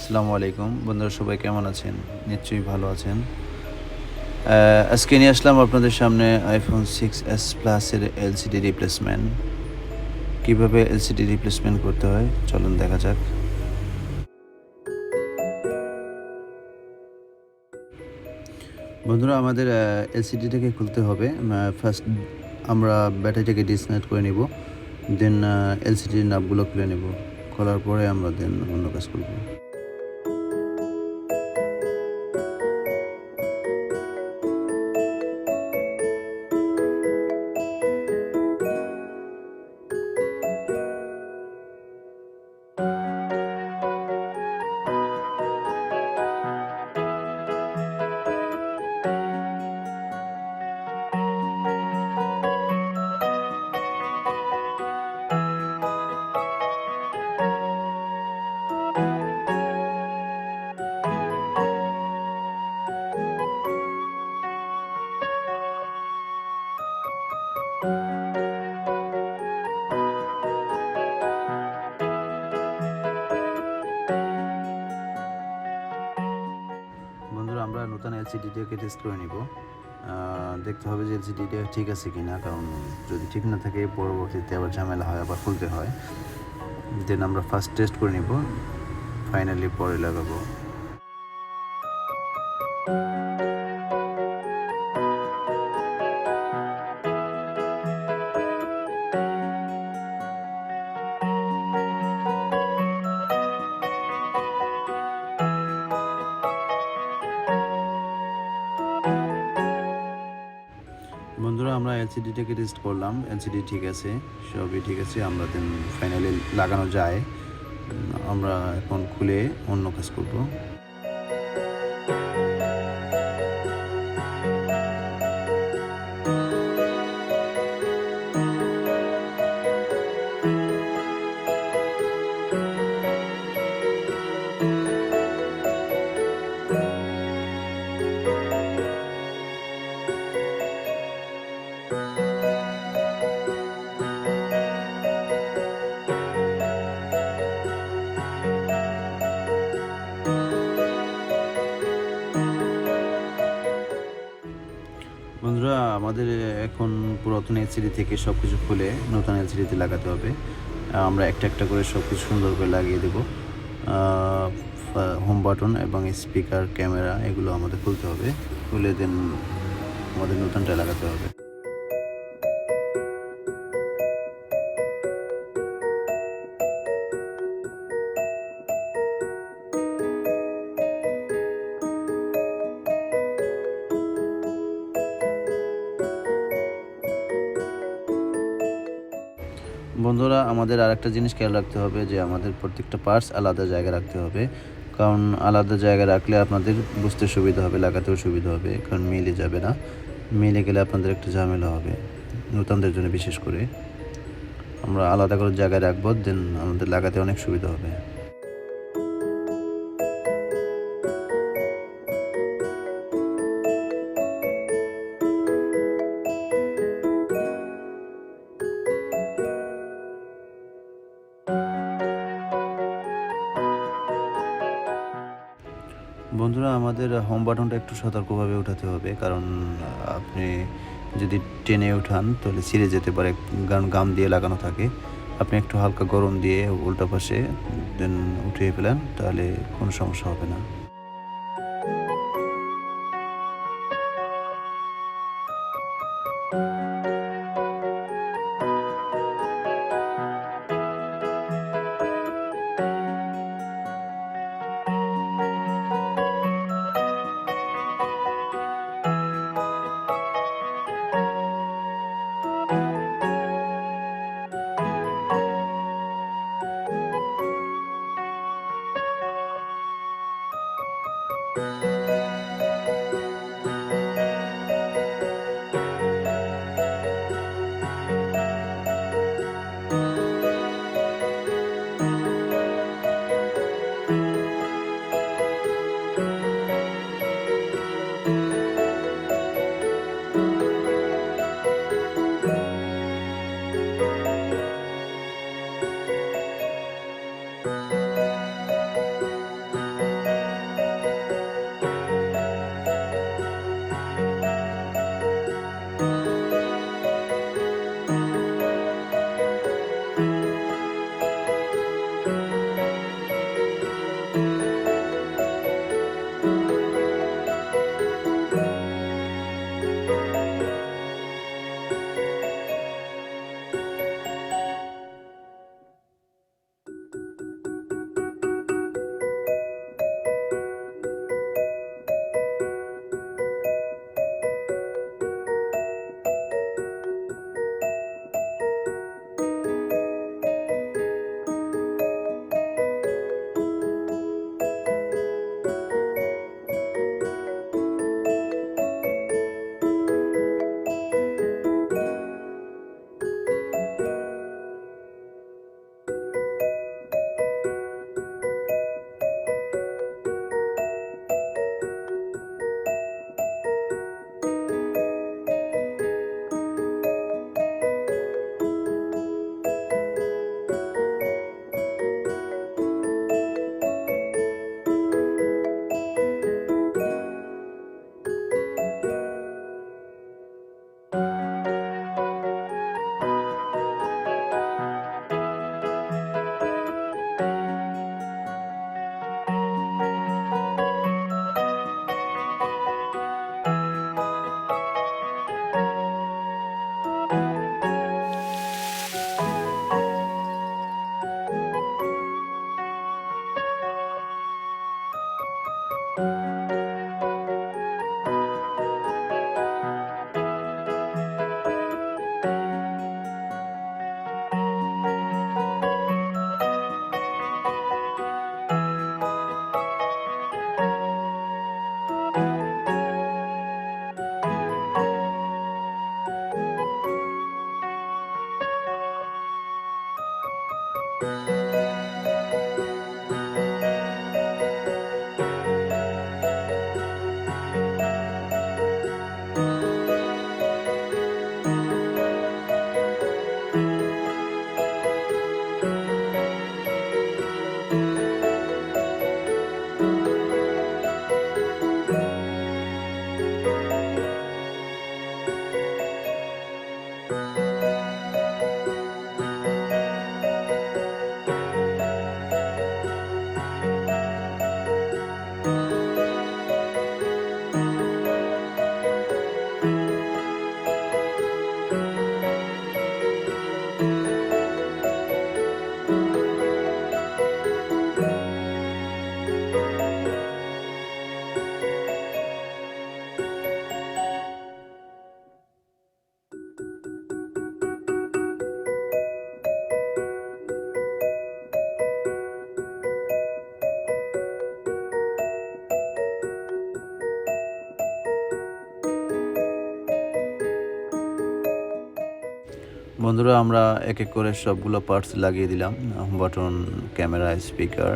আসসালামু আলাইকুম বন্ধুরা, সবাই কেমন আছেন? নিশ্চয়ই ভালো আছেন। আজকে নিয়ে আসলাম আপনাদের সামনে iPhone 6s Plus এর LCD রিপ্লেসমেন্ট। কিভাবে LCD রিপ্লেসমেন্ট করতে হয় চলুন দেখা যাক। বন্ধুরা, আমাদের LCDটাকে খুলতে হবে। ফার্স্ট আমরা ব্যাটারিটাকে ডিসকানেক্ট করে নিব। দেন LCDর নাটগুলো খুলে নেব। খোলার পরে আমরা দেন অন্য কাজ করব। বন্ধুরা, আমরা নতুন LCDটাকে টেস্ট করে নিব। দেখতে হবে যে LCDটা ঠিক আছে কিনা, কারণ যদি ঠিক না থাকে পরবর্তীতে আবার ঝামেলা হয়, আবার খুলতে হয়। দেন আমরা ফার্স্ট টেস্ট করে নিব, ফাইনালি পরে লাগাবো। বন্ধুরা, আমরা LCDটাকে টেস্ট করলাম, LCD ঠিক আছে, সবই ঠিক আছে। আমরা দেন ফাইনালি লাগানো যায়। আমরা এখন খুলে অন্য কাজ করব। বন্ধুরা, আমাদের এখন পুরাতন LCD থেকে সব কিছু খুলে নতুন LCDতে লাগাতে হবে। আমরা একটা একটা করে সব কিছু সুন্দর করে লাগিয়ে দেব। হোম বাটন এবং স্পিকার, ক্যামেরা এগুলো আমাদের খুলতে হবে। খুলে দেন আমাদের নতুনটা লাগাতে হবে। বন্ধুরা, আমাদের আরেকটা জিনিস খেয়াল রাখতে হবে যে আমাদের প্রত্যেকটা পার্টস আলাদা জায়গায় রাখতে হবে। কারণ আলাদা জায়গায় রাখলে আপনাদের বুঝতে সুবিধা হবে, লাগাতেও সুবিধা হবে। কারণ মিলে যাবে না। মিলে গেলে আপনাদের একটা ঝামেলা হবে, নতুনদের জন্য বিশেষ করে। আমরা আলাদা করে জায়গায় রাখবো, দেন আমাদের লাগাতে অনেক সুবিধা হবে। বন্ধুরা, আমাদের হোম বাটনটা একটু সতর্কভাবে উঠাতে হবে, কারণ আপনি যদি টেনে উঠান তাহলে ছিঁড়ে যেতে পারে, কারণ গাম দিয়ে লাগানো থাকে। আপনি একটু হালকা গরম দিয়ে উল্টা পাশে দেন উঠিয়ে ফেলেন, তাহলে কোনো সমস্যা হবে না। বন্ধুরা আমরা এক এক করে সবগুলো পার্টস লাগিয়ে দিলাম, বাটন, ক্যামেরা, স্পিকার।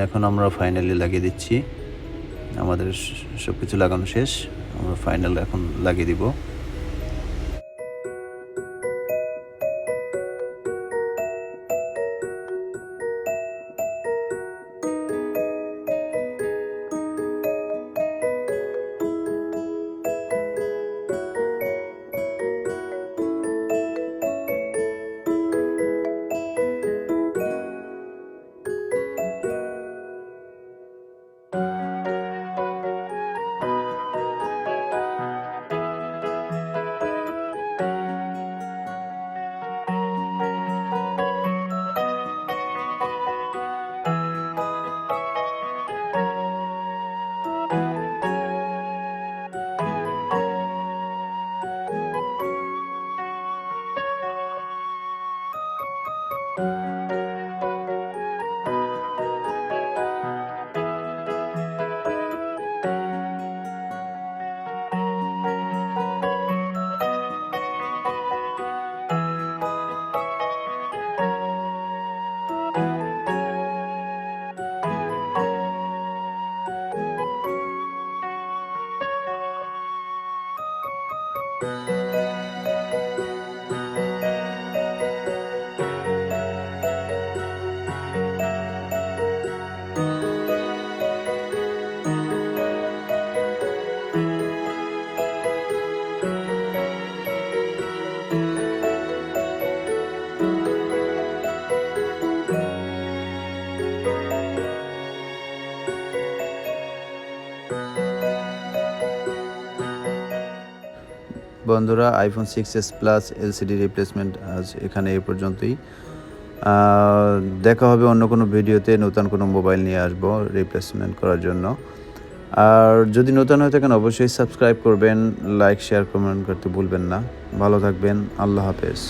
এখন আমরা ফাইনালি লাগিয়ে দিচ্ছি। আমাদের সব কিছু লাগানো শেষ, আমরা ফাইনাল এখন লাগিয়ে দিব। বন্ধুরা, iPhone 6s Plus LCD replacement আজ এখানে এ পর্যন্তই। দেখা হবে অন্য কোনো ভিডিওতে, নতুন কোনো মোবাইল নিয়ে আসবো রিপ্লেসমেন্ট করার জন্য। আর যদি নতুন হয়ে থাকেন অবশ্যই সাবস্ক্রাইব করবেন, লাইক, শেয়ার, কমেন্ট করতে ভুলবেন না। ভালো থাকবেন, আল্লাহ হাফেজ।